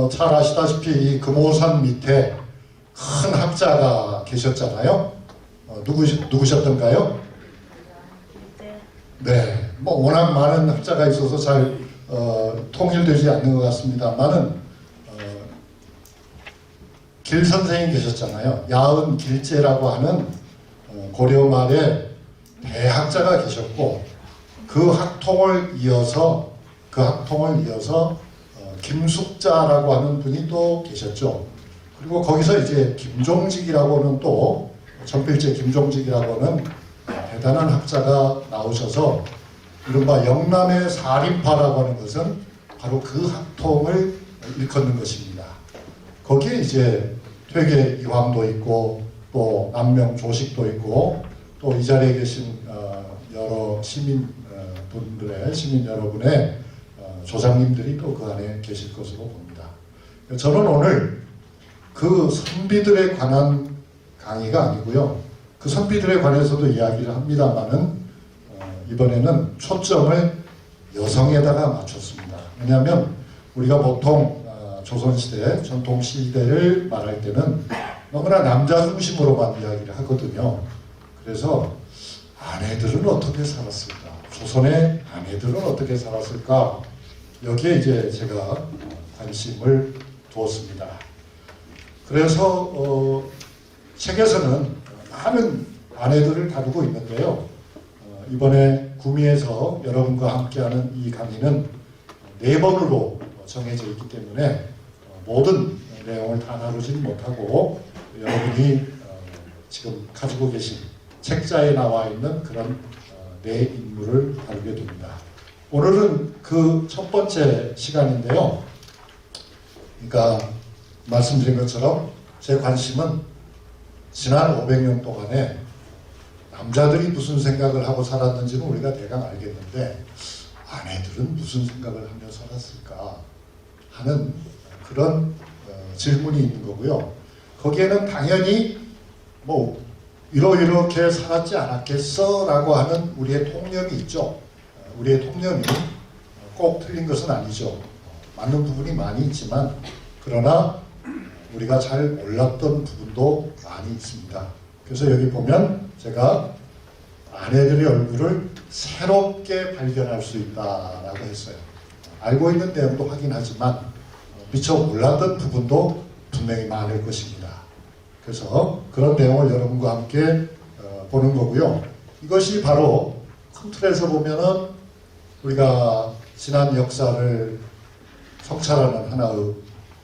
잘 아시다시피 이 금오산 밑에 큰 학자가 계셨잖아요. 누구셨던가요? 네, 뭐 워낙 많은 학자가 있어서 잘 통일되지 않는 것 같습니다만은 길 선생이 계셨잖아요. 야은 길제라고 하는 고려 말에 대학자가 계셨고 그 학통을 이어서 김숙자라고 하는 분이 또 계셨죠. 그리고 거기서 이제 김종직이라고는 또 전필제 김종직이라고는 대단한 학자가 나오셔서 이른바 영남의 사림파라고 하는 것은 바로 그 학통을 일컫는 것입니다. 거기에 이제 퇴계 이황도 있고 또 남명 조식도 있고 또 이 자리에 계신 여러 시민 여러분의 조상님들이 또 그 안에 계실 것으로 봅니다. 저는 오늘 그 선비들에 관한 강의가 아니고요. 그 선비들에 관해서도 이야기를 합니다만은 이번에는 초점을 여성에다가 맞췄습니다. 왜냐하면 우리가 보통 조선시대, 전통시대를 말할 때는 너무나 남자 중심으로만 이야기를 하거든요. 그래서 아내들은 어떻게 살았을까? 조선의 아내들은 어떻게 살았을까? 여기에 이제 제가 관심을 두었습니다. 그래서 책에서는 많은 아내들을 다루고 있는데요. 이번에 구미에서 여러분과 함께하는 이 강의는 4번으로 정해져 있기 때문에 모든 내용을 다 다루지는 못하고 여러분이 지금 가지고 계신 책자에 나와 있는 그런 4인물을 다루게 됩니다. 오늘은 그 첫 번째 시간인데요. 그러니까 말씀드린 것처럼 제 관심은 지난 500년 동안에 남자들이 무슨 생각을 하고 살았는지는 우리가 대강 알겠는데 아내들은 무슨 생각을 하며 살았을까 하는 그런 질문이 있는 거고요. 거기에는 당연히 뭐 이렇게 살았지 않았겠어 라고 하는 우리의 통념이 있죠. 우리의 통념이 꼭 틀린 것은 아니죠. 맞는 부분이 많이 있지만 그러나 우리가 잘 몰랐던 부분도 많이 있습니다. 그래서 여기 보면 제가 아내들의 얼굴을 새롭게 발견할 수 있다라고 했어요. 알고 있는 내용도 하긴 하지만 미처 몰랐던 부분도 분명히 많을 것입니다. 그래서 그런 내용을 여러분과 함께 보는 거고요. 이것이 바로 큰 틀에서 보면은 우리가 지난 역사를 성찰하는 하나의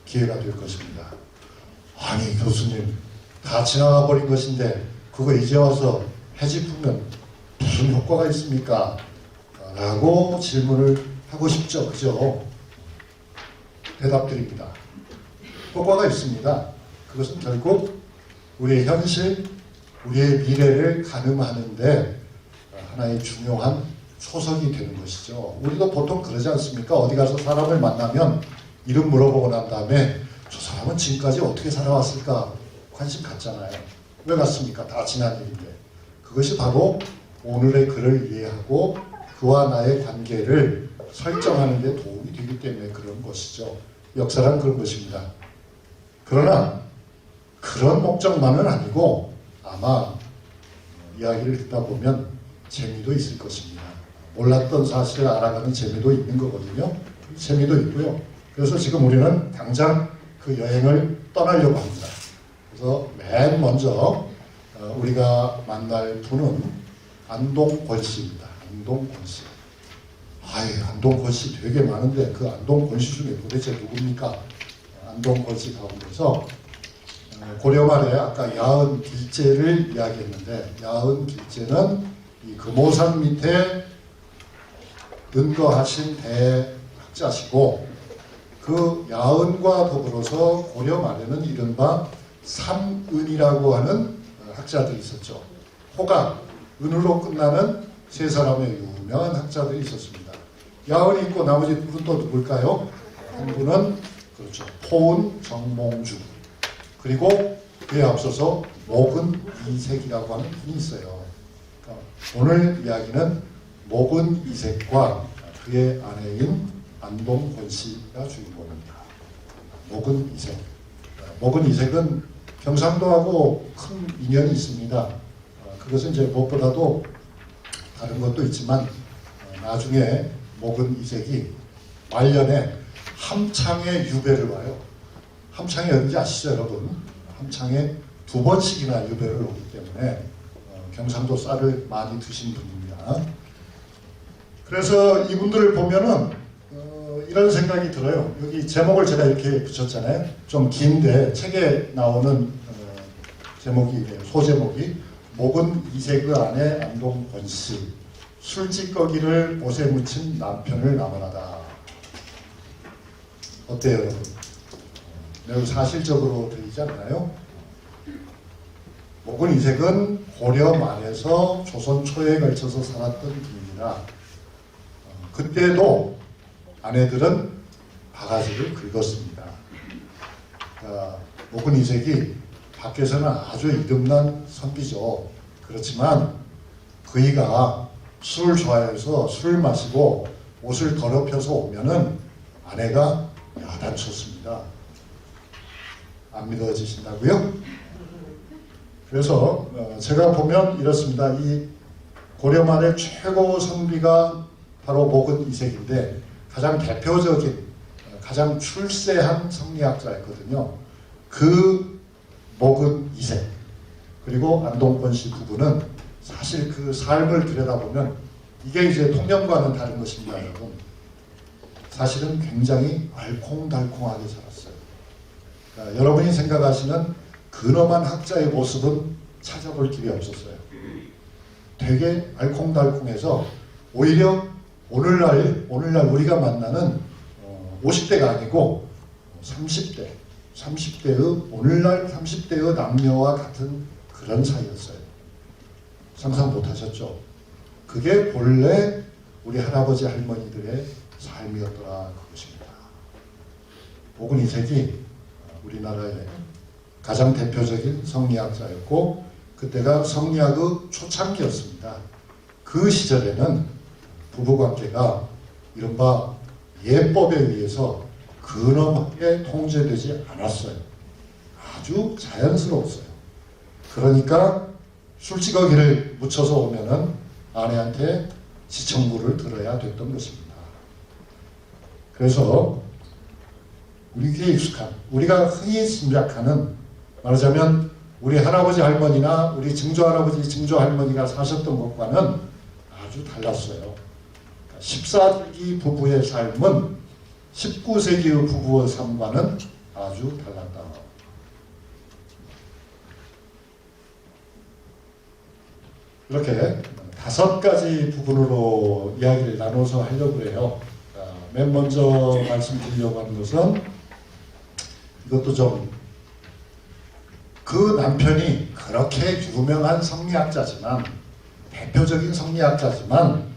기회가 될 것입니다. 아니 교수님 다 지나가 버린 것인데 그거 이제 와서 해집으면 무슨 효과가 있습니까? 라고 질문을 하고 싶죠. 그죠? 대답드립니다. 효과가 있습니다. 그것은 결국 우리의 현실, 우리의 미래를 가늠하는데 하나의 중요한 초석이 되는 것이죠. 우리도 보통 그러지 않습니까? 어디 가서 사람을 만나면 이름 물어보고 난 다음에 저 사람은 지금까지 어떻게 살아왔을까 관심 갖잖아요. 왜 갖습니까? 다 지난 일인데. 그것이 바로 오늘의 그를 이해하고 그와 나의 관계를 설정하는 데 도움이 되기 때문에 그런 것이죠. 역사란 그런 것입니다. 그러나 그런 목적만은 아니고 아마 이야기를 듣다 보면 재미도 있을 것입니다. 몰랐던 사실을 알아가는 재미도 있는 거거든요. 재미도 있고요. 그래서 지금 우리는 당장 그 여행을 떠나려고 합니다. 그래서 맨 먼저 우리가 만날 분은 안동권 씨입니다. 안동권 씨. 안동권 씨 되게 많은데 그 안동권 씨 중에 도대체 누굽니까? 안동권 씨 가운데서 고려 말에 아까 야은 길제를 이야기했는데 야은 길제는 이 금오산 밑에 근거하신 대학자시고 그 야은과 더불어서 고려 말에는 이른바 삼은이라고 하는 학자들이 있었죠. 호가, 은으로 끝나는 세 사람의 유명한 학자들이 있었습니다. 야은이 있고 나머지 두 분 또 누굴까요? 한 분은 그렇죠. 포은 정몽주. 그리고 그에 앞서서 목은 이색이라고 하는 분이 있어요. 그러니까 오늘 이야기는 목은 이색과 그의 아내인 안동권 씨가 주인공입니다. 목은 이색. 목은 이색은 경상도하고 큰 인연이 있습니다. 그것은 이제 무엇보다도 다른 것도 있지만 나중에 목은 이색이 말년에 함창에 유배를 와요. 함창이 어딘지 아시죠, 여러분? 함창에 2번씩이나 유배를 오기 때문에 경상도 쌀을 많이 드신 분입니다. 그래서 이분들을 보면은 이런 생각이 들어요. 여기 제목을 제가 이렇게 붙였잖아요. 좀 긴데 책에 나오는 제목이 이래요. 소제목이 목은 이색의 아내 안동 권씨, 술찌꺼기를 옷에 묻힌 남편을 나무라다. 어때요, 여러분? 매우 사실적으로 들리지 않나요? 목은 이색은 고려 말에서 조선 초에 걸쳐서 살았던 분입니다. 그때도 아내들은 바가지를 긁었습니다. 그러니까 목은 이색이 밖에서는 아주 이름난 선비죠. 그렇지만 그이가 술을 좋아해서 술을 마시고 옷을 더럽혀서 오면은 아내가 야단쳤습니다. 안 믿어지신다고요? 그래서 제가 보면 이렇습니다. 이 고려 말의 최고 선비가 바로 목은 이색인데 가장 대표적인 가장 출세한 성리학자였거든요. 그 목은 이색 그리고 안동권 씨 부부는 사실 그 삶을 들여다보면 이게 이제 통념과는 다른 것입니다, 여러분. 사실은 굉장히 알콩달콩하게 살았어요. 그러니까 여러분이 생각하시는 근엄한 학자의 모습은 찾아볼 길이 없었어요. 되게 알콩달콩해서 오히려 오늘날 우리가 만나는 50대가 아니고 30대의 오늘날 30대의 남녀와 같은 그런 사이였어요. 상상 못하셨죠? 그게 본래 우리 할아버지 할머니들의 삶이었더라 그것입니다. 목은 이색이 우리나라의 가장 대표적인 성리학자였고 그때가 성리학의 초창기였습니다. 그 시절에는 부부관계가 이른바 예법에 의해서 근엄하게 통제되지 않았어요. 아주 자연스러웠어요. 그러니까 술찌꺼기를 묻혀서 오면은 아내한테 지청구를 들어야 됐던 것입니다. 그래서 우리에게 익숙한, 우리가 흔히 짐작하는, 말하자면 우리 할아버지 할머니나 우리 증조할아버지 증조할머니가 사셨던 것과는 아주 달랐어요. 14세기 부부의 삶은 19세기의 부부의 삶과는 아주 달랐다. 이렇게 5가지 부분으로 이야기를 나눠서 하려고 해요. 맨 먼저 말씀드리려고 하는 것은 이것도 좀 그 남편이 그렇게 유명한 성리학자지만 대표적인 성리학자지만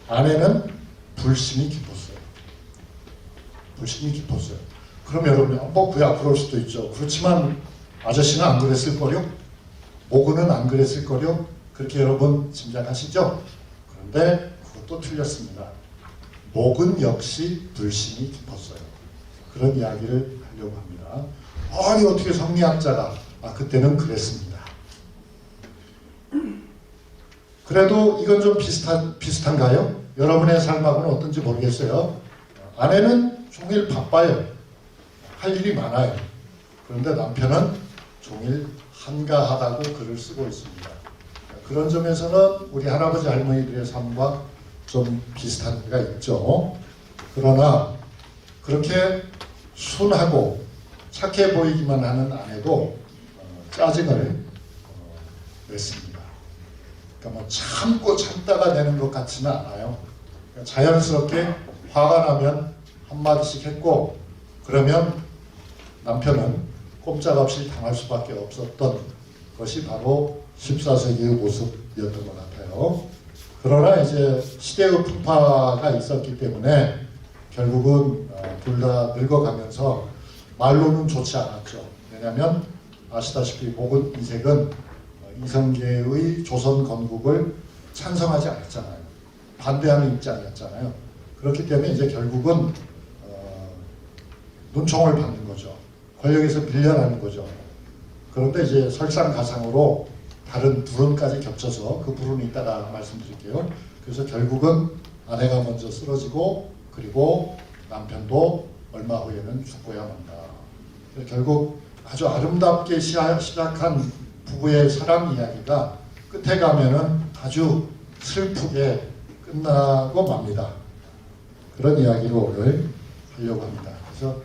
아내는 불신이 깊었어요. 불신이 깊었어요. 그럼 여러분 그야 그럴 수도 있죠. 그렇지만 아저씨는 안 그랬을 거요? 모근은 안 그랬을 거요? 그렇게 여러분 짐작하시죠? 그런데 그것도 틀렸습니다. 목은 역시 불신이 깊었어요. 그런 이야기를 하려고 합니다. 아니 어떻게 성리학자가 그때는 그랬습니다. 그래도 이건 좀 비슷한가요? 여러분의 삶하고는 어떤지 모르겠어요. 아내는 종일 바빠요. 할 일이 많아요. 그런데 남편은 종일 한가하다고 글을 쓰고 있습니다. 그런 점에서는 우리 할아버지 할머니들의 삶과 좀 비슷한 데가 있죠. 그러나 그렇게 순하고 착해 보이기만 하는 아내도 짜증을 냈습니다. 그러니까 뭐 참고 참다가 되는 것 같지는 않아요. 그러니까 자연스럽게 화가 나면 한마디씩 했고 그러면 남편은 꼼짝없이 당할 수밖에 없었던 것이 바로 14세기의 모습이었던 것 같아요. 그러나 이제 시대의 풍파가 있었기 때문에 결국은 둘 다 늙어가면서 말로는 좋지 않았죠. 왜냐하면 아시다시피 목은 이색은 이성계의 조선 건국을 찬성하지 않았잖아요. 반대하는 입장이었잖아요. 그렇기 때문에 이제 결국은 눈총을 받는 거죠. 권력에서 빌려나는 거죠. 그런데 이제 설상가상으로 다른 불운까지 겹쳐서 그 불운이 이따가 말씀드릴게요. 그래서 결국은 아내가 먼저 쓰러지고 그리고 남편도 얼마 후에는 죽고야 만다. 결국 아주 아름답게 시작한 부부의 사랑 이야기가 끝에 가면은 아주 슬프게 끝나고 맙니다. 그런 이야기로 오늘 하려고 합니다. 그래서